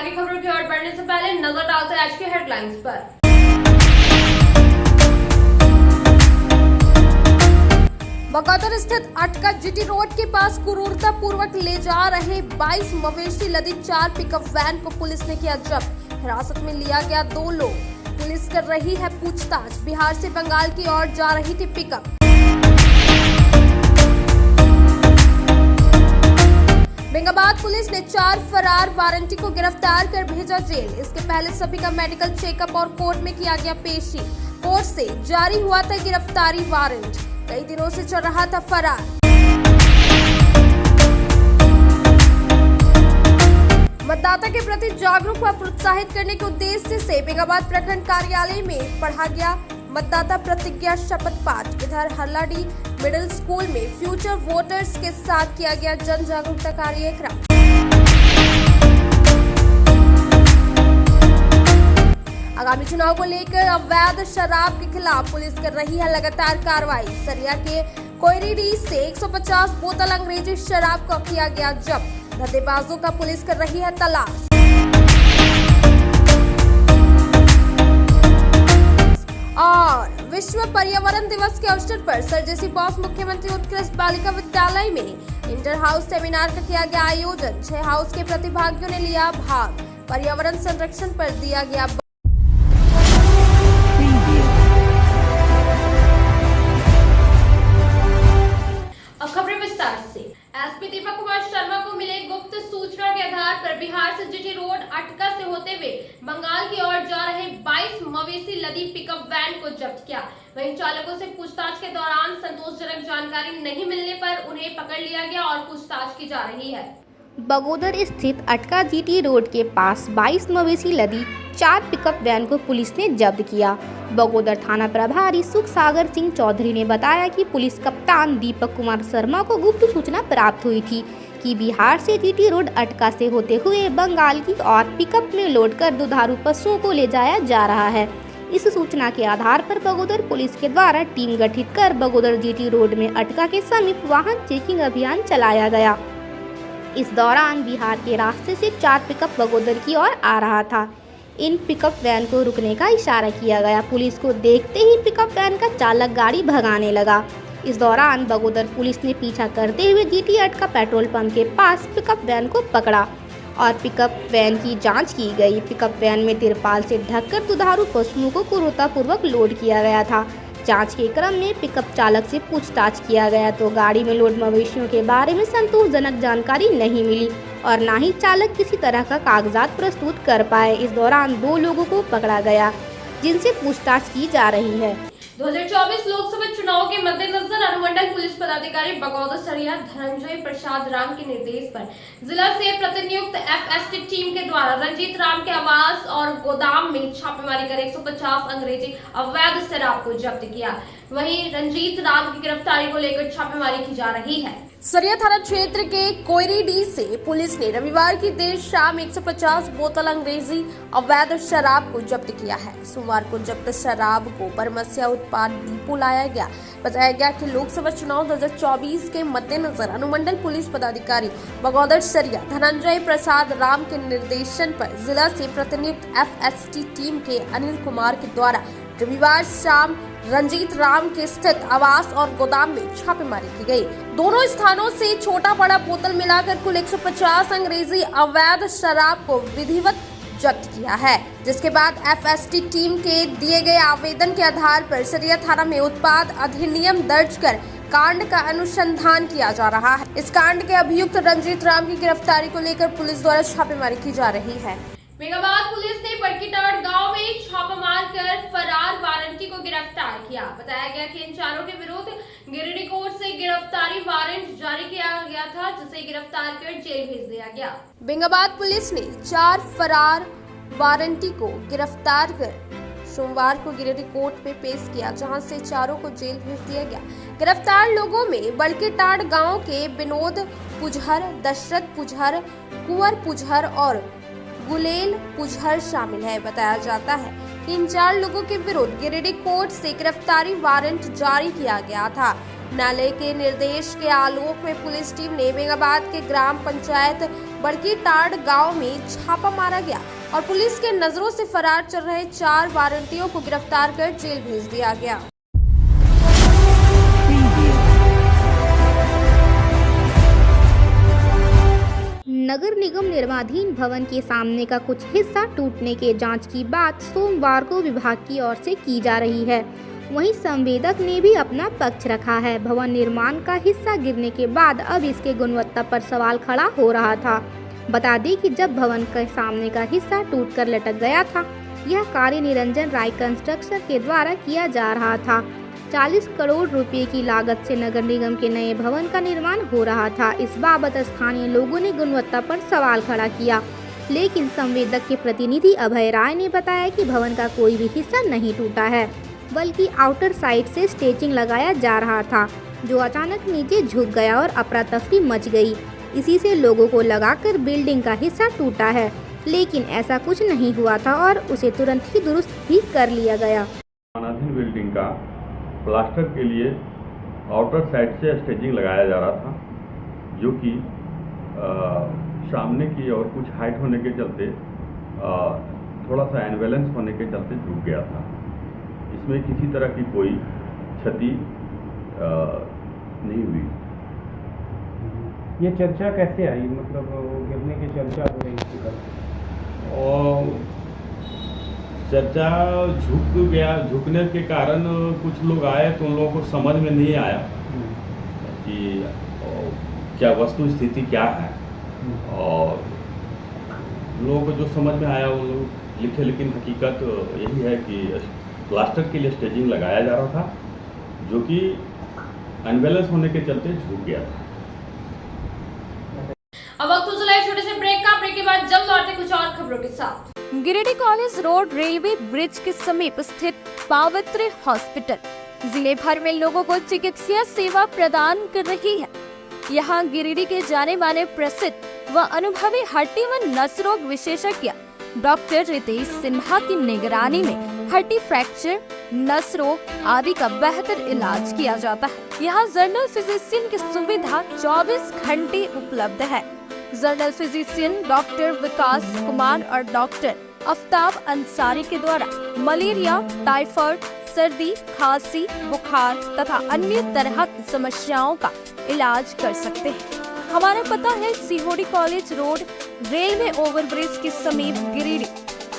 आगे खबरों की ओर बढ़ने से पहले नजर डालते हैं आज की हेडलाइंस पर। बगोदर स्थित अटका जीटी रोड के पास क्रूरतापूर्वक ले जा रहे 22 मवेशी लदी 4 पिकअप वैन को पुलिस ने किया जब्त। हिरासत में लिया गया 2 लोग। पुलिस कर रही है पूछताछ। बिहार से बंगाल की ओर जा रही थी पिकअप। बेंगाबाद पुलिस ने 4 फरार वारंटी को गिरफ्तार कर भेजा जेल। इसके पहले सभी का मेडिकल चेकअप और कोर्ट में किया गया पेशी। कोर्ट से जारी हुआ था गिरफ्तारी वारंट। कई दिनों से चल रहा था फरार। मतदाता के प्रति जागरूक व प्रोत्साहित करने के उद्देश्य से बेंगाबाद प्रखंड कार्यालय में पढ़ा गया मतदाता प्रतिज्ञा शपथ पाठ। इधर हल्लाडी मिडिल स्कूल में फ्यूचर वोटर्स के साथ किया गया जन जागरूकता कार्यक्रम। आगामी चुनाव को लेकर अवैध शराब के खिलाफ पुलिस कर रही है लगातार कार्रवाई। सरिया के कोयरीडी से 150 बोतल अंग्रेजी शराब को किया गया जब्त। धंधेबाजों का पुलिस कर रही है तलाश। और विश्व पर्यावरण दिवस के अवसर पर सर जेसी बॉस मुख्यमंत्री उत्कृष्ट बालिका विद्यालय में इंटर हाउस सेमिनार का किया गया आयोजन। 6 हाउस के प्रतिभागियों ने लिया भाग। पर्यावरण संरक्षण पर दिया गया। अब खबरें विस्तार से। एसपी दीपक कुमार शर्मा को मिले गुप्त सूचना के आधार पर बिहार से जीटी रोड अटका से होते हुए बंगाल की ओर जा रहे 22 मवेशी लदी पिकअप वैन को जब्त किया। वहीं चालकों से पूछताछ के दौरान संतोषजनक जानकारी नहीं मिलने पर उन्हें पकड़ लिया गया और पूछताछ की जा रही है। बगोदर स्थित अटका जीटी रोड के पास 22 मवेशी लदी 4 पिकअप वैन को पुलिस ने जब्त किया। बगोदर थाना प्रभारी सुख सागर सिंह चौधरी ने बताया कि पुलिस कप्तान दीपक कुमार शर्मा को गुप्त सूचना प्राप्त हुई थी कि बिहार से जीटी रोड अटका से होते हुए बंगाल की ओर पिकअप में लोडकर दुधारू पशुओं को ले जाया जा रहा है। इस सूचना के आधार पर बगोदर पुलिस के द्वारा टीम गठित कर बगोदर जीटी रोड में अटका के समीप वाहन चेकिंग अभियान चलाया गया। इस दौरान बिहार के रास्ते से 4 पिकअप बगोदर की ओर आ रहा था। इन पिकअप वैन को रुकने का इशारा किया गया। पुलिस को देखते ही पिकअप वैन का चालक गाड़ी भगाने लगा। इस दौरान बगोदर पुलिस ने पीछा करते हुए जीटी अटका पेट्रोल पंप के पास पिकअप वैन को पकड़ा और पिकअप वैन की जांच की गई। पिकअप वैन में तिरपाल से ढककर दुधारू पशुओं को क्रूरतापूर्वक लोड किया गया था। जांच के क्रम में पिकअप चालक से पूछताछ किया गया तो गाड़ी में लोड मवेशियों के बारे में संतोषजनक जानकारी नहीं मिली और ना ही चालक किसी तरह का कागजात प्रस्तुत कर पाए। इस दौरान 2 लोगों को पकड़ा गया जिनसे पूछताछ की जा रही है। 2024 लोकसभा चुनाव के मद्देनजर अनुमंडल पुलिस पदाधिकारी बगोदर सरिया धनंजय प्रसाद राम के निर्देश पर जिला से प्रतिनियुक्त एफएसटी टीम के द्वारा रंजीत राम के आवास और गोदाम में छापेमारी कर 150 अंग्रेजी अवैध शराब को जब्त किया। वहीं रंजीत राम की गिरफ्तारी को लेकर छापेमारी की जा रही है। सरिया थाना क्षेत्र के कोयरीडी से पुलिस ने रविवार की देर शाम 150 बोतल अंग्रेजी अवैध शराब को जब्त किया है। सोमवार को जब्त शराब को बरमसिया उत्पाद डिपो लाया गया। बताया गया कि लोकसभा चुनाव 2024 के मद्देनजर अनुमंडल पुलिस पदाधिकारी बगोदर सरिया धनंजय प्रसाद राम के निर्देशन पर जिला से प्रतिनियुक्त एफएसटी टीम के अनिल कुमार के द्वारा रविवार शाम रंजीत राम के स्थित आवास और गोदाम में छापेमारी की गई। दोनों स्थानों से छोटा बड़ा बोतल मिलाकर कुल 150 अंग्रेजी अवैध शराब को विधिवत जब्त किया है, जिसके बाद एफएसटी टीम के दिए गए आवेदन के आधार पर सरिया थाना में उत्पाद अधिनियम दर्ज कर कांड का अनुसंधान किया जा रहा है। इस कांड के अभियुक्त रंजीत राम की गिरफ्तारी को लेकर पुलिस द्वारा छापेमारी की जा रही है। बेंगाबाद पुलिस ने बड़कीटाड़ गांव में छापा मारकर फरार वारंटी को गिरफ्तार किया। बताया गया कि इन चारों के विरुद्ध गिरिडीह कोर्ट से गिरफ्तारी वारंट जारी किया गया था, जिसे गिरफ्तार कर जेल भेज दिया गया। बेंगाबाद पुलिस ने 4 फरार वारंटी को गिरफ्तार कर सोमवार को गिरिडीह कोर्ट में पेश किया, जहां से चारों को जेल भेज दिया गया। गिरफ्तार लोगों में बड़कीटाड़ गांव के विनोद पुजहर, दशरथ पुजहर, कुंवर पुजहर और गुलेल पुजहर शामिल है। बताया जाता है कि इन 4 लोगों के विरुद्ध गिरिडीह कोर्ट से गिरफ्तारी वारंट जारी किया गया था। न्यायालय के निर्देश के आलोक में पुलिस टीम ने बेंगाबाद के ग्राम पंचायत बड़की टाड़ गांव में छापा मारा गया और पुलिस के नजरों से फरार चल रहे 4 वारंटियों को गिरफ्तार कर जेल भेज दिया गया। नगर निगम निर्माणाधीन भवन के सामने का कुछ हिस्सा टूटने के जांच की बात सोमवार को विभाग की ओर से की जा रही है। वहीं संवेदक ने भी अपना पक्ष रखा है। भवन निर्माण का हिस्सा गिरने के बाद अब इसके गुणवत्ता पर सवाल खड़ा हो रहा था। बता दें कि जब भवन के सामने का हिस्सा टूटकर लटक गया था, यह कार्य निरंजन राय कंस्ट्रक्शन के द्वारा किया जा रहा था। 40 करोड़ रुपए की लागत से नगर निगम के नए भवन का निर्माण हो रहा था। इस बाबत स्थानीय लोगों ने गुणवत्ता पर सवाल खड़ा किया, लेकिन संवेदक के प्रतिनिधि अभय राय ने बताया कि भवन का कोई भी हिस्सा नहीं टूटा है, बल्कि आउटर साइड से स्टेचिंग लगाया जा रहा था, जो अचानक नीचे झुक गया और अफरा तफरी मच गई। इसी से लोगों को लगाकर बिल्डिंग का हिस्सा टूटा है, लेकिन ऐसा कुछ नहीं हुआ था और उसे तुरंत ही दुरुस्त भी कर लिया गया। बिल्डिंग का प्लास्टर के लिए आउटर साइड से स्टेजिंग लगाया जा रहा था, जो कि सामने की और कुछ हाइट होने के चलते थोड़ा सा अनबैलेंस होने के चलते झुक गया था। इसमें किसी तरह की कोई क्षति नहीं हुई। ये चर्चा कैसे आई, मतलब गिरने की चर्चा हो रही थी और चर्चा झुकने के कारण कुछ लोग आए तो उन लोगों को समझ में नहीं आया कि क्या वस्तु स्थिति क्या है, और लोगों को जो समझ में आया वो लोग लिखे, लेकिन हकीकत यही है कि प्लास्टर के लिए स्टेजिंग लगाया जा रहा था, जो कि अनबैलेंस होने के चलते झुक गया था। अब वक्त हो चला है छोटे से ब्रेक का। ब्रेक के बाद जल्द लौटते कुछ और खबरों के साथ। Giridih college road railway bridge के समीप स्थित पावित्र हॉस्पिटल जिले भर में लोगों को चिकित्सा सेवा प्रदान कर रही है। यहाँ गिरिडीह के जाने माने प्रसिद्ध व अनुभवी हड्डी व नस रोग विशेषज्ञ डॉक्टर रितेश सिन्हा की निगरानी में हड्डी फ्रैक्चर, नस रोग आदि का बेहतर इलाज किया जाता है। यहाँ जनरल फिजिशियन की सुविधा 24 घंटे उपलब्ध है। जनरल फिजिशियन डॉक्टर विकास कुमार और डॉक्टर आफ्ताब अंसारी के द्वारा मलेरिया, टाइफाइड, सर्दी, खांसी, बुखार तथा अन्य तरह की समस्याओं का इलाज कर सकते हैं। हमारा पता है सीहोडी कॉलेज रोड रेलवे ओवरब्रिज के समीप गिरिडीह।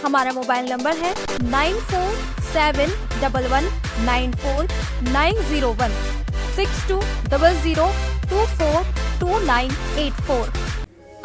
हमारा मोबाइल नंबर है 9471194901 6200242984।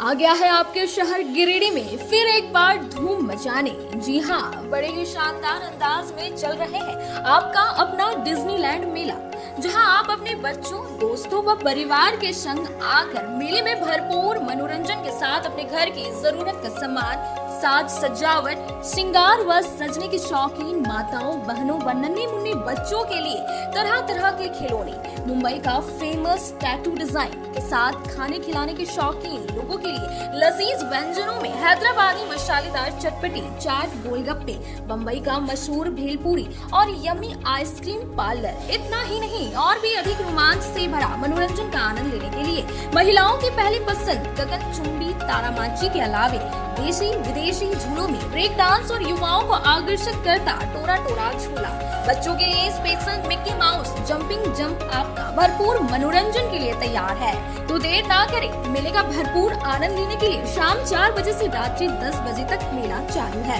आ गया है आपके शहर गिरिडीह में फिर एक बार धूम मचाने। जी हाँ, बड़े ही शानदार अंदाज में चल रहे हैं आपका अपना डिज्नीलैंड मेला, जहां आप अपने बच्चों, दोस्तों व परिवार के संग आकर मेले में भरपूर मनोरंजन के साथ अपने घर की जरूरत का सामान, साज सजावट, श्रृंगार व सजने की शौकीन माताओं, बहनों व नन्हे मुन्ने बच्चों के लिए तरह तरह के खिलौने, मुंबई का फेमस टैटू डिजाइन के साथ खाने खिलाने के शौकीन लोगों के लिए लजीज व्यंजनों में हैदराबादी मसालेदार चटपटी, चाट, गोलगप्पे, बम्बई का मशहूर भेलपूरी और यम्मी आइसक्रीम पार्लर। इतना ही नहीं, और भी अधिक रोमांच से भरा मनोरंजन का आनंद लेने के लिए महिलाओं की पहली पसंद गगनचुंबी तारामाची के अलावे देशी विदेशी झूलों में ब्रेक डांस और युवाओं को आकर्षित करता टोरा टोरा झूला। बच्चों के लिए special Mickey mouse jumping jump आपका भरपूर मनोरंजन के लिए तैयार है। तो देर ना करें, मेले का भरपूर आनंद लेने के लिए शाम 4 बजे से रात्रि 10 बजे तक मेला चालू है।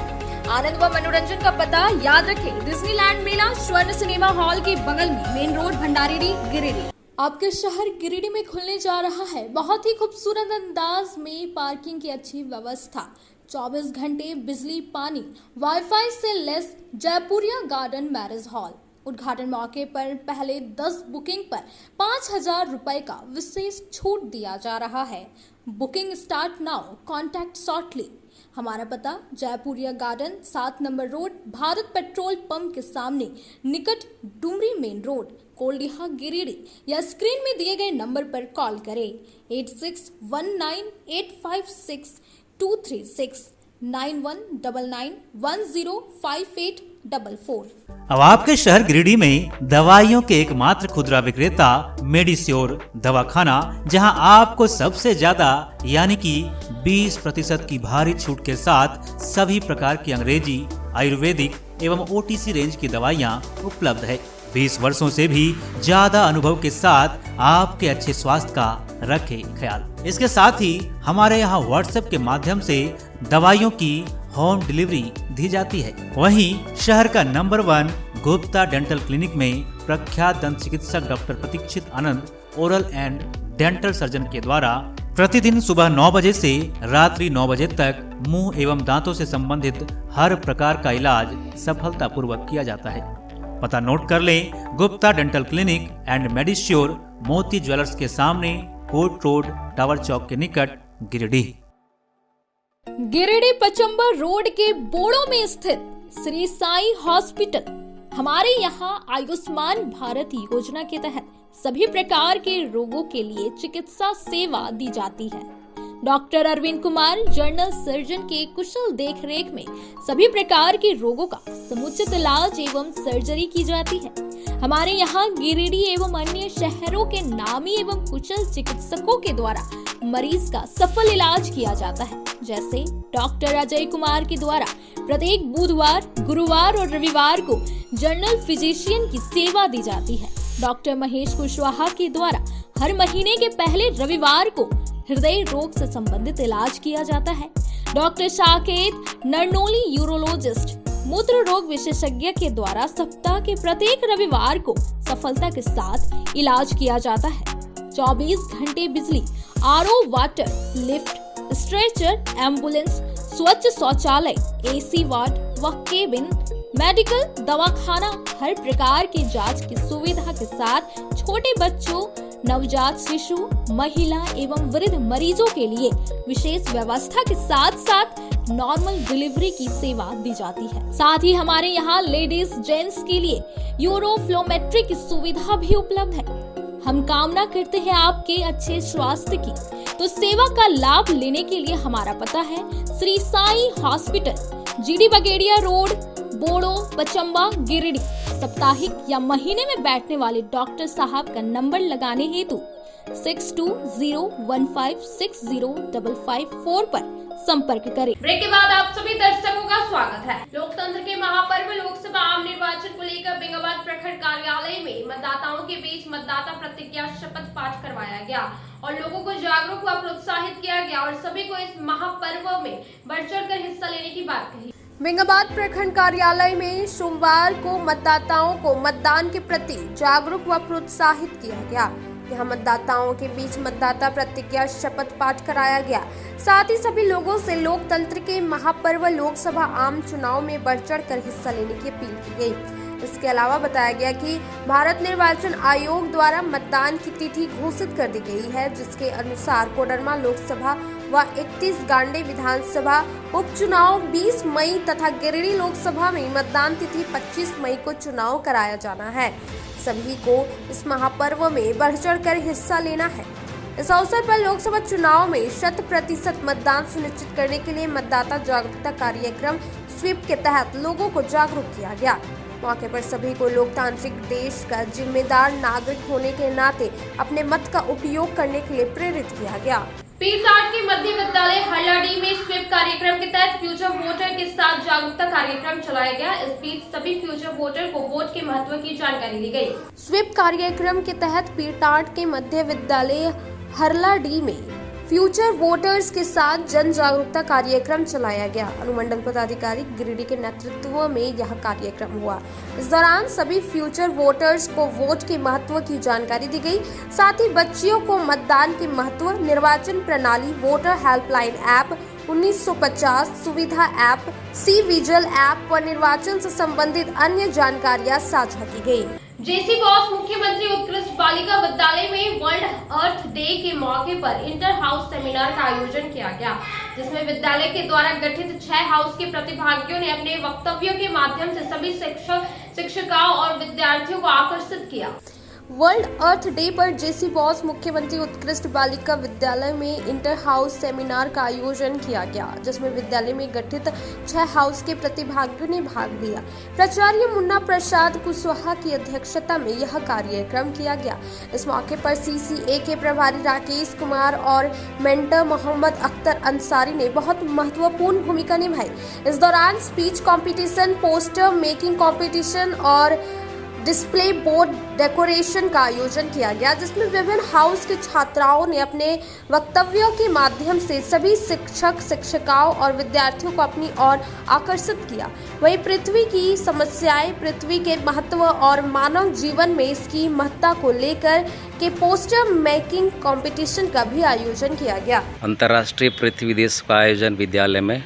आनंद व मनोरंजन का पता याद रखें, डिज्नीलैंड मेला स्वर्ण सिनेमा हॉल के बगल में, मेन रोड, भंडारीडीह, गिरिडीह। आपके शहर गिरिडीह में खुलने जा रहा है बहुत ही खूबसूरत अंदाज में पार्किंग की अच्छी व्यवस्था, 24 घंटे बिजली, पानी, वाईफाई से less Jaipuria garden marriage hall. उद्घाटन मौके पर पहले 10 बुकिंग पर 5,000 रुपए का विशेष छूट दिया जा रहा है। Booking start now, contact shortly. हमारा पता Jaipuria garden, 7 number road, Bharat petrol pump के सामने, निकट डुमरी मेन रोड, कोल्डिहा, गिरिडीह। या स्क्रीन में दिए गए नंबर पर कॉल करें 8619856236 9199105844। अब आपके शहर गिरिडीह में दवाइयों के एकमात्र खुदरा विक्रेता मेडिश्योर दवाखाना, जहां आपको सबसे ज्यादा यानी कि 20% की भारी छूट के साथ सभी प्रकार की अंग्रेजी, आयुर्वेदिक एवं OTC रेंज की दवाइयां उपलब्ध है। 20 वर्षों से भी ज्यादा अनुभव के साथ आपके अच्छे स्वास्थ्य का रखे ख्याल। इसके साथ ही हमारे यहाँ WhatsApp के माध्यम से दवाइयों की होम डिलीवरी दी जाती है। वहीं शहर का नंबर 1 गुप्ता डेंटल क्लिनिक में प्रख्यात दंत चिकित्सक doctor Pratikshit Anand oral and dental surgeon के द्वारा प्रतिदिन सुबह 9 बजे से रात्रि 9 बजे तक मुंह एवं दांतों से संबंधित हर प्रकार का इलाज सफलतापूर्वक किया जाता है। पता नोट कर लें, गुप्ता डेंटल क्लिनिक एंड मेडिश्योर, मोती ज्वेलर्स के सामने, कोर्ट रोड, टावर चौक के निकट, गिरिडीह। गिरिडीह पचंबा रोड के बोड़ो में स्थित श्री साई हॉस्पिटल। हमारे यहाँ आयुष्मान भारत योजना के तहत सभी प्रकार के रोगों के लिए चिकित्सा सेवा दी जाती है। Doctor Arvind Kumar general surgeon के कुशल देखरेख में सभी प्रकार के रोगों का समुचित इलाज एवं सर्जरी की जाती है। हमारे यहाँ गिरिडीह एवं अन्य शहरों के नामी एवं कुशल चिकित्सकों के द्वारा मरीज का सफल इलाज किया जाता है। जैसे डॉक्टर अजय कुमार के द्वारा प्रत्येक बुधवार, गुरुवार और रविवार को जनरल फिजिशियन की सेवा दी जाती है। डॉक्टर महेश कुशवाहा के द्वारा हर महीने के पहले रविवार को हृदय रोग से संबंधित इलाज किया जाता है। डॉक्टर साकेत नरनोली यूरोलॉजिस्ट मूत्र रोग विशेषज्ञ के द्वारा सप्ताह के प्रत्येक रविवार को सफलता के साथ इलाज किया जाता है। 24 घंटे बिजली, RO water, lift, stretcher, ambulance, स्वच्छ शौचालय, AC वार्ड व केबिन, मेडिकल, दवाखाना, हर प्रकार की जांच की सुविधा के साथ छोटे बच्चों, नवजात शिशु, महिला एवं वृद्ध मरीजों के लिए विशेष व्यवस्था के साथ साथ नॉर्मल डिलीवरी की सेवा दी जाती है। साथ ही हमारे यहाँ लेडीज जेंट्स के लिए यूरोफ्लोमेट्री की सुविधा भी उपलब्ध है। हम कामना करते हैं आपके अच्छे स्वास्थ्य की, तो सेवा का लाभ लेने के लिए हमारा पता है Shri Sai hospital, GD Bagedia road, Bodo, Pachamba, Giridih. साप्ताहिक या महीने में बैठने वाले डॉक्टर साहब का नंबर लगाने हेतु 6201560554 पर संपर्क करें। ब्रेक के बाद आप सभी दर्शकों का स्वागत है। लोकतंत्र के महापर्व लोकसभा आम निर्वाचन को लेकर बेंगाबाद प्रखंड कार्यालय में मतदाताओं के बीच मतदाता प्रतिज्ञा शपथ पाठ करवाया गया और लोगों को जागरूक व प्रोत्साहित किया गया और सभी को इस महापर्व में बढ़ चढ़कर हिस्सा लेने की बात कही। बेंगाबाद प्रखंड कार्यालय में सोमवार को मतदाताओं को मतदान के प्रति जागरूक व प्रोत्साहित किया गया। यहाँ मतदाताओं के बीच मतदाता प्रतिज्ञा शपथ पाठ कराया गया। साथ ही सभी लोगों से लोकतंत्र के महापर्व लोकसभा आम चुनाव में बढ़ चढ़कर हिस्सा लेने की अपील की गई। इसके अलावा बताया गया कि भारत निर्वाचन आयोग द्वारा मतदान की तिथि घोषित कर दी गई है, जिसके अनुसार कोडरमा लोकसभा व 31 गांडे विधानसभा उपचुनाव 20 मई तथा गिरिडीह लोकसभा में मतदान तिथि 25 मई को चुनाव कराया जाना है। सभी को इस महापर्व में बढ़ चढ़कर हिस्सा लेना है। इस अवसर पर लोकसभा चुनाव में 100% मतदान सुनिश्चित करने के लिए मतदाता जागरूकता कार्यक्रम स्वीप के तहत लोगों को जागरूक किया गया। मौके पर सभी को लोकतांत्रिक देश का जिम्मेदार नागरिक होने के नाते अपने मत का उपयोग करने के लिए प्रेरित किया गया। पीरटाट के मध्य विद्यालय हल्लाडी में स्वीप कार्यक्रम के तहत फ्यूचर वोटर के साथ जागरूकता कार्यक्रम चलाया गया। इस बीच सभी फ्यूचर वोटर को वोट के महत्व की जानकारी दी गई। स्वीप कार्यक्रम के तहत पीरटाट के मध्य विद्यालय हल्लाडी में फ्यूचर वोटर्स के साथ जन जागरूकता कार्यक्रम चलाया गया। अनुमंडल पदाधिकारी गिरिडीह के नेतृत्व में यह कार्यक्रम हुआ। इस दौरान सभी फ्यूचर वोटर्स को वोट के महत्व की जानकारी दी गई। साथ ही बच्चियों को मतदान के महत्व, निर्वाचन प्रणाली, वोटर हेल्पलाइन ऐप 1950 सुविधा ऐप, सी विजिल ऐप व निर्वाचन से संबंधित अन्य जानकारियां साझा की गई। जेसी बॉस मुख्यमंत्री उत्कृष्ट बालिका विद्यालय में वर्ल्ड अर्थ डे के मौके पर इंटर हाउस सेमिनार का आयोजन किया गया, जिसमें विद्यालय के द्वारा गठित 6 हाउस के प्रतिभागियों ने अपने वक्तव्यों के माध्यम से सभी शिक्षक, शिक्षिकाओं और विद्यार्थियों को आकर्षित किया। वर्ल्ड अर्थ डे पर जेसी बॉस मुख्यमंत्री उत्कृष्ट बालिका विद्यालय में इंटर हाउस सेमिनार का आयोजन किया गया, जिसमें विद्यालय में गठित 6 हाउस के प्रतिभागियों ने भाग लिया। प्राचार्य मुन्ना प्रसाद कुशवाहा की अध्यक्षता में यह कार्यक्रम किया गया। इस मौके पर CCA के प्रभारी राकेश कुमार और मेंटर मोहम्मद अख्तर अंसारी ने बहुत महत्वपूर्ण भूमिका निभाई। इस दौरान speech competition, poster making competition और डिस्प्ले बोर्ड डेकोरेशन का आयोजन किया गया, जिसमें विभिन्न हाउस के छात्राओं ने अपने वक्तव्यों के माध्यम से सभी शिक्षक, शिक्षिकाओं और विद्यार्थियों को अपनी ओर आकर्षित किया। वहीं पृथ्वी की समस्याएं, पृथ्वी के महत्व और मानव जीवन में इसकी महत्ता को लेकर के पोस्टर मेकिंग कंपटीशन का भी आयोजन किया गया। अंतर्राष्ट्रीय पृथ्वी दिवस का आयोजन विद्यालय में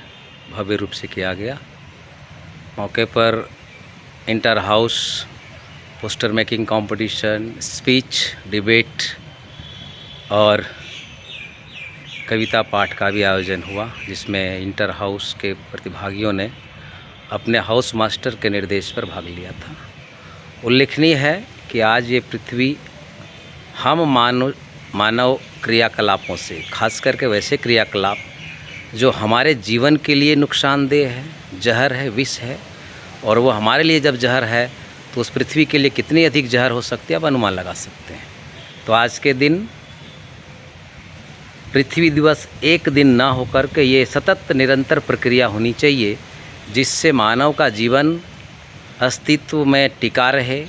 भव्य रूप से किया गया। मौके पर inter house poster making competition, speech, debate और कविता पाठ का भी आयोजन हुआ, जिसमें इंटर हाउस के प्रतिभागियों ने अपने हाउस मास्टर के निर्देश पर भाग लिया था। उल्लेखनीय है कि आज ये पृथ्वी हम मानव क्रियाकलापों से, खास करके वैसे क्रियाकलाप जो हमारे जीवन के लिए नुकसानदेह है, जहर है, विष है, और वो हमारे लिए जब जहर है तो उस पृथ्वी के लिए कितनी अधिक जहर हो सकती है, आप अनुमान लगा सकते हैं। तो आज के दिन पृथ्वी दिवस एक दिन ना होकर के ये सतत निरंतर प्रक्रिया होनी चाहिए, जिससे मानव का जीवन अस्तित्व में टिका रहे,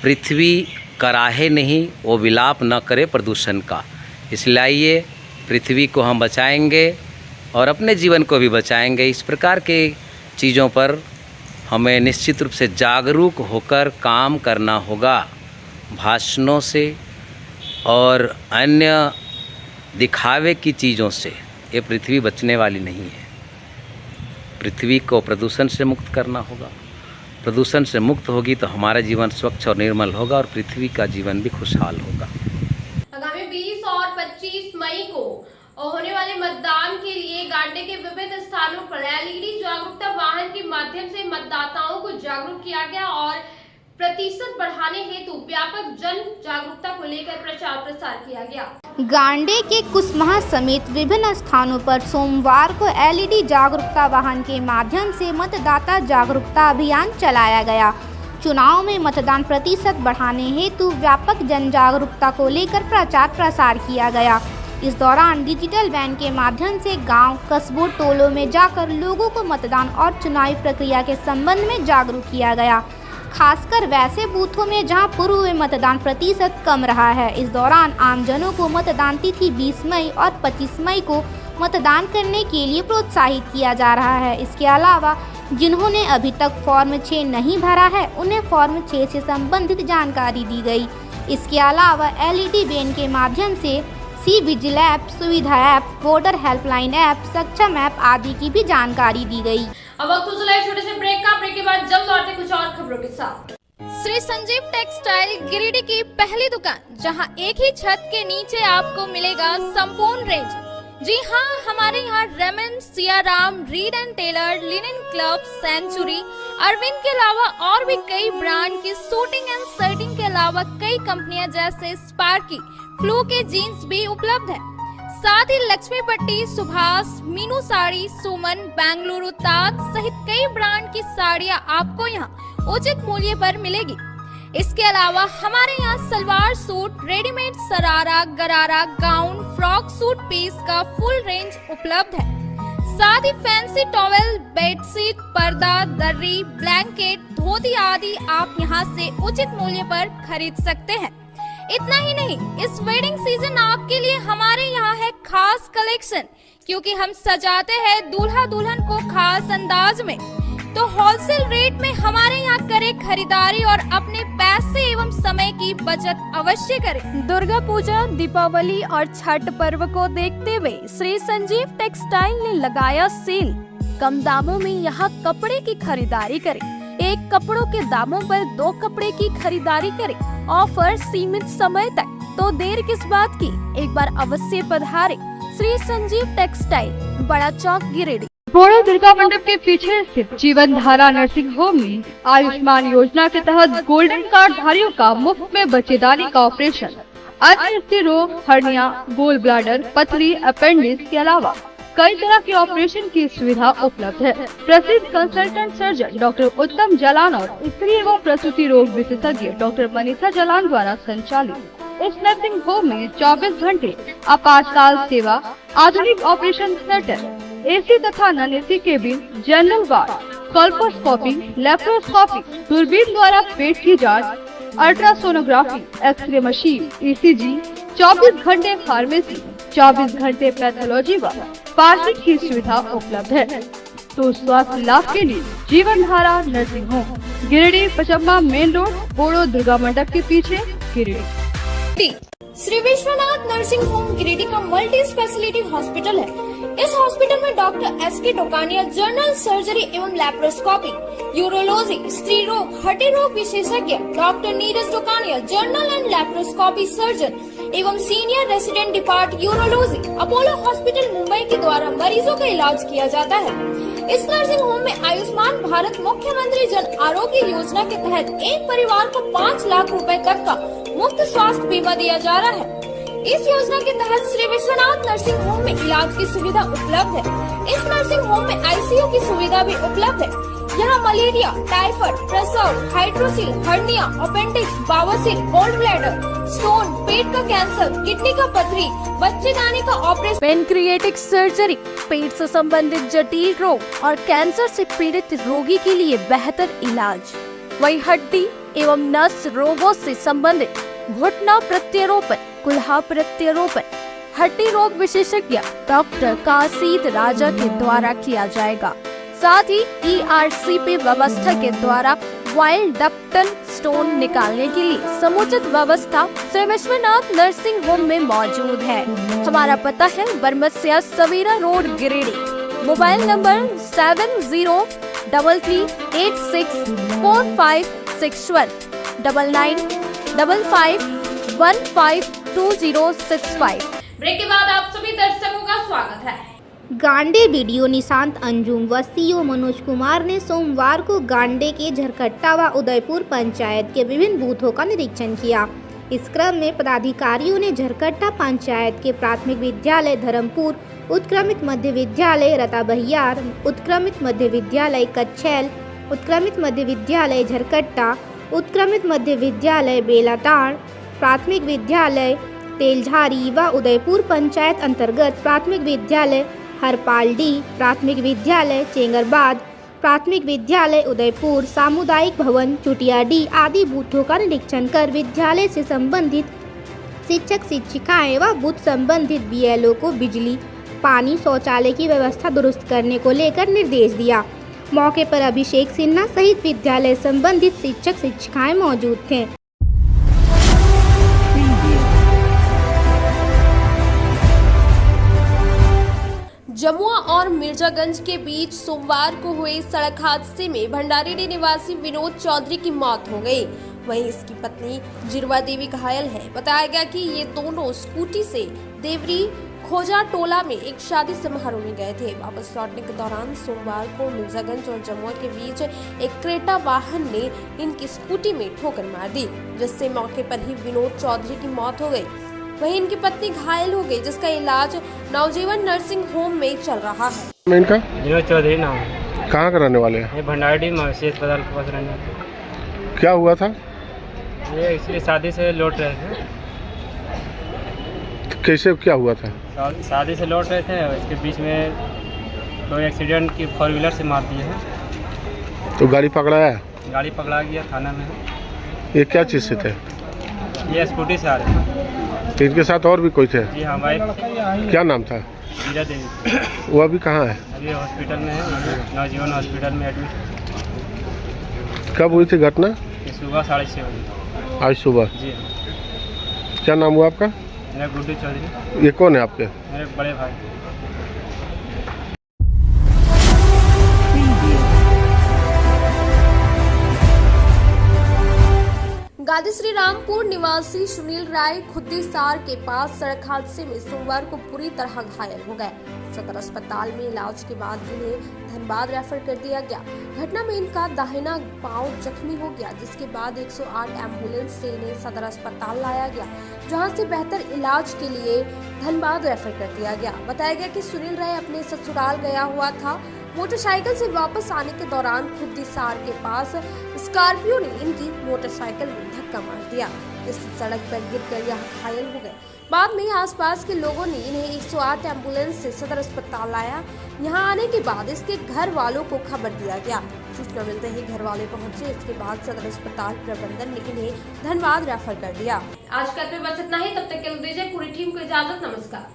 पृथ्वी कराहे नहीं, वो विलाप न करे प्रदूषण का। इसलिए आइए पृथ्वी को हम बचाएंगे और अपने जीवन को भी बचाएंगे। इस प्रकार के चीज़ों पर हमें निश्चित रूप से जागरूक होकर काम करना होगा। भाषणों से और अन्य दिखावे की चीज़ों से ये पृथ्वी बचने वाली नहीं है। पृथ्वी को प्रदूषण से मुक्त करना होगा। प्रदूषण से मुक्त होगी तो हमारा जीवन स्वच्छ और निर्मल होगा और पृथ्वी का जीवन भी खुशहाल होगा। आगामी 20 और 25 मई को होने वाले मतदान के लिए गांडे के विभिन्न स्थानों पर LED जागरूकता वाहन के माध्यम से मतदाताओं को जागरूक किया गया और प्रतिशत बढ़ाने हेतु व्यापक जन जागरूकता को लेकर प्रचार प्रसार किया गया। गांडे के कुसमाह समेत विभिन्न स्थानों पर सोमवार को LED जागरूकता वाहन के माध्यम से मतदाता जागरूकता अभियान चलाया गया। चुनाव में मतदान प्रतिशत बढ़ाने हेतु व्यापक जन जागरूकता को लेकर प्रचार प्रसार किया गया। इस दौरान डिजिटल वैन के माध्यम से गांव, कस्बों, टोलों में जाकर लोगों को मतदान और चुनावी प्रक्रिया के संबंध में जागरूक किया गया, खासकर वैसे बूथों में जहां पूर्व में मतदान प्रतिशत कम रहा है। इस दौरान आमजनों को मतदान तिथि 20 मई और 25 मई को मतदान करने के लिए प्रोत्साहित किया जा रहा है। इसके अलावा जिन्होंने अभी तक फॉर्म 6 नहीं भरा है, उन्हें फॉर्म 6 से संबंधित जानकारी दी गई। इसके अलावा LED वैन के माध्यम से सी-विजिल ऐप, सुविधा ऐप, वोटर हेल्पलाइन ऐप, सक्षम ऐप आदि की भी जानकारी दी गई। अब वक्त हो चला है छोटे से ब्रेक का। ब्रेक के बाद जल्द लौटते कुछ और खबरों के साथ। श्री संजीव टेक्सटाइल गिरिडीह की पहली दुकान, जहां एक ही छत के नीचे आपको मिलेगा संपूर्ण रेंज। जी हाँ, हमारे यहाँ Raymond, Siyaram, Reid and Taylor, Linen Club, Century, Arvind के अलावा और भी कई ब्रांड की सूटिंग एंड शर्टिंग के अलावा कई कंपनियां जैसे स्पार्की, फ्लू के जीन्स भी उपलब्ध है। साथ ही लक्ष्मी पट्टी, सुभाष, मीनू साड़ी, सुमन, बेंगलुरु ताज सहित कई ब्रांड की साड़ियां आपको यहाँ उचित मूल्य पर मिलेगी। इसके अलावा हमारे यहाँ सलवार सूट, रेडीमेड सरारा, गरारा, गाउन, फ्रॉक सूट पीस का फुल रेंज उपलब्ध है। साथ ही फैंसी टॉवेल, बेडशीट, पर्दा, दर्री, ब्लैंकेट, धोती आदि आप यहाँ से उचित मूल्य पर खरीद सकते हैं। इतना ही नहीं, इस वेडिंग सीजन आपके लिए हमारे यहाँ है खास कलेक्शन, क्योंकि हम सजाते हैं दूल्हा दुल्हन को खास अंदाज में। तो होलसेल रेट में हमारे यहाँ करें खरीदारी और अपने पैसे एवं समय की बचत अवश्य करें। दुर्गा पूजा, दीपावली और छठ पर्व को देखते हुए श्री संजीव टेक्सटाइल ने लगाया सेल। कम दामों में यहाँ कपड़े की खरीदारी करें। एक कपड़ों के दामों पर 2 कपड़े की खरीदारी करें। ऑफर सीमित समय तक, तो देर किस बात की, एक बार अवश्य पधारें। श्री संजीव टेक्सटाइल, बड़ा चौक, गिरिडीह। बोड़ो दुर्गा मंडप के पीछे स्थित जीवन धारा नर्सिंग होम में आयुष्मान योजना के तहत गोल्डन कार्ड धारियों का मुफ्त में बच्चेदानी का ऑपरेशन, अन्य स्त्री रोग, हर्निया, गोल ब्लाडर, पथरी, अपेंडिक्स के अलावा कई तरह के ऑपरेशन की सुविधा उपलब्ध है। प्रसिद्ध कंसल्टेंट सर्जन डॉक्टर उत्तम जालान और स्त्री एवं प्रसूति रोग विशेषज्ञ डॉक्टर मनीषा जालान द्वारा संचालित इस नर्सिंग होम में 24 घंटे आपातकाल सेवा, आधुनिक ऑपरेशन थिएटर, एसी तथा non AC cabin, general ward, colposcopy, laparoscopy, दूरबीन द्वारा पेट की जांच, अल्ट्रासोनोग्राफी, एक्सरे मशीन, ईसीजी, 24 घंटे फार्मेसी, 24 घंटे पैथोलॉजी व पार्किंग की सुविधा उपलब्ध है। तो स्वास्थ्य लाभ के लिए Jeevan Dhara nursing home, Giridih Pachamba main road, Bodo Durga Mandap के पीछे, गिरिडीह। श्री विश्वनाथ नर्सिंग होम गिरिडीह का मल्टी स्पेशलिटी हॉस्पिटल है। इस हॉस्पिटल में doctor S K. Tokania general surgery एवं लैप्रोस्कोपी, यूरोलॉजी, स्त्री रोग, हड्डी रोग विशेषज्ञ, doctor Neeraj Tokania general and laparoscopy surgeon एवं senior resident depart urology, Apollo hospital Mumbai के द्वारा मरीजों का इलाज किया जाता है। इस नर्सिंग होम में आयुष्मान भारत मुख्यमंत्री जन आरोग्य योजना के तहत एक परिवार को 5 लाख रुपए तक का मुफ्त स्वास्थ्य बीमा दिया जा रहा है। इस योजना के तहत श्री विश्वनाथ नर्सिंग होम में इलाज की सुविधा उपलब्ध है। इस नर्सिंग होम में आईसीयू की सुविधा भी उपलब्ध है। यहाँ मलेरिया, टाइफाइड, प्रसव, हाइड्रोसिल, हर्निया, अपेंडिक्स, बावसीर, गोल्ड ब्लैडर, स्टोन, पेट का कैंसर, किडनी का पथरी, बच्चेदानी का ऑपरेशन, पेनक्रिएटिक सर्जरी, पेट से संबंधित जटिल रोग और कैंसर से पीड़ित रोगी के लिए बेहतर इलाज, वही हड्डी एवं नस रोगों से संबंधित घुटना प्रत्यारोपण, कुल्हा प्रत्यारोपण, हड्डी रोग विशेषज्ञ डॉक्टर काशीद राजा के द्वारा किया जाएगा। साथ ही ERCP व्यवस्था के द्वारा वाइल्ड डक्टल स्टोन निकालने के लिए समुचित व्यवस्था श्री विश्वनाथ नर्सिंग होम में मौजूद है। हमारा पता है Baramsia Savera road, Giridih. Mobile number 7033864561 9955152065। Break के बाद आप सभी दर्शकों का स्वागत है। गांडे वीडियो निशांत अंजुम व सीओ मनोज कुमार ने सोमवार को गांडे के झरकट्टा व उदयपुर पंचायत के विभिन्न बूथों का निरीक्षण किया। इस क्रम में पदाधिकारियों ने झरकट्टा पंचायत के प्राथमिक विद्यालय धर्मपुर, उत्क्रमित मध्य विद्यालय रता बहियार, उत्क्रमित मध्य विद्यालय कच्छैल, उत्क्रमित मध्य विद्यालय झरकट्टा, उत्क्रमित मध्य विद्यालय बेलाटाड़, प्राथमिक विद्यालय तेलझारी व उदयपुर पंचायत अंतर्गत प्राथमिक विद्यालय हरपालडी, प्राथमिक विद्यालय चेंगरबाद, प्राथमिक विद्यालय उदयपुर, सामुदायिक भवन चुटियाडी आदि बूथों का निरीक्षण कर विद्यालय से संबंधित शिक्षक शिक्षिकाएं व बूथ संबंधित BLO को बिजली, पानी, शौचालय की व्यवस्था दुरुस्त करने को लेकर निर्देश दिया। मौके पर अभिषेक सिन्हा सहित विद्यालय संबंधित शिक्षक शिक्षिकाएं मौजूद थे। जमुआ और मिर्जागंज के बीच सोमवार को हुए सड़क हादसे में भंडारीडीह निवासी विनोद चौधरी की मौत हो गई। वहीं इसकी पत्नी जिरवा देवी घायल है। बताया गया कि ये दोनों स्कूटी से देवरी खोजा टोला में एक शादी समारोह में गए थे। वापस लौटने के दौरान सोमवार को मिर्जागंज और जमुआ के बीच एक क्रेटा वाहन ने इनकी स्कूटी में ठोकर मार दी, जिससे मौके पर ही विनोद चौधरी की मौत हो गई। वहीं इनकी पत्नी घायल हो गई, जिसका इलाज नवजीवन नर्सिंग होम में चल रहा है। इनका विनोद चौधरी नाम है। कहाँ का रहने वाले हैं? ये भंडारी मवेशी अस्पताल के पास रहने वाले। क्या हुआ था? ये इसलिए शादी से लौट रहे थे। कैसे क्या हुआ था? शादी से लौट रहे थे, इसके बीच में कोई एक्सीडेंट की 4 व्हीलर से मार दिए हैं। तो गाड़ी पकड़ाया? गाड़ी पकड़ा गया थाना में। ये क्या चीज़ से थे? ये स्कूटी से आ रहे थे। तो इनके साथ और भी कोई थे? जी हाँ, वाइफ। क्या नाम था? मीरा देवी। वो अभी कहाँ है? अभी हॉस्पिटल में है, नवजीवन हॉस्पिटल में एडमिट। कब हुई थी घटना? ये सुबह 6:30 बजे। आज सुबह? जी। क्या नाम हुआ आपका? मेरा गुड्डू चौधरी। ये कौन है आपके? मेरे बड़े भाई। आदि श्री रामपुर निवासी सुनील राय खुद्दीसार के पास सड़क हादसे में सोमवार को बुरी तरह घायल हो गए। सदर अस्पताल में इलाज के बाद इन्हें धनबाद रेफर कर दिया गया। घटना में इनका दाहिना पांव जख्मी हो गया, जिसके बाद 108 एम्बुलेंस से इन्हें सदर अस्पताल लाया गया, जहां से बेहतर इलाज के लिए धनबाद रेफर कर दिया गया। बताया गया कि सुनील राय अपने ससुराल गया हुआ था। मोटरसाइकिल से वापस आने के दौरान खुद्दीसार के पास स्कॉर्पियो ने इनकी मोटरसाइकिल में धक्का मार दिया। इस सड़क पर गिरकर यह घायल हो गए। बाद में आसपास के लोगों ने इन्हें 108 एम्बुलेंस से सदर अस्पताल लाया। यहां आने के बाद इसके घर वालों को खबर दिया गया। सूचना मिलते ही घर वाले पहुंचे। इसके बाद सदर अस्पताल प्रबंधन ने इन्हें धनबाद रेफर कर दिया। आज कल पे बस इतना ही। तब तक के लिए दीजिए पूरी टीम को इजाजत। नमस्कार।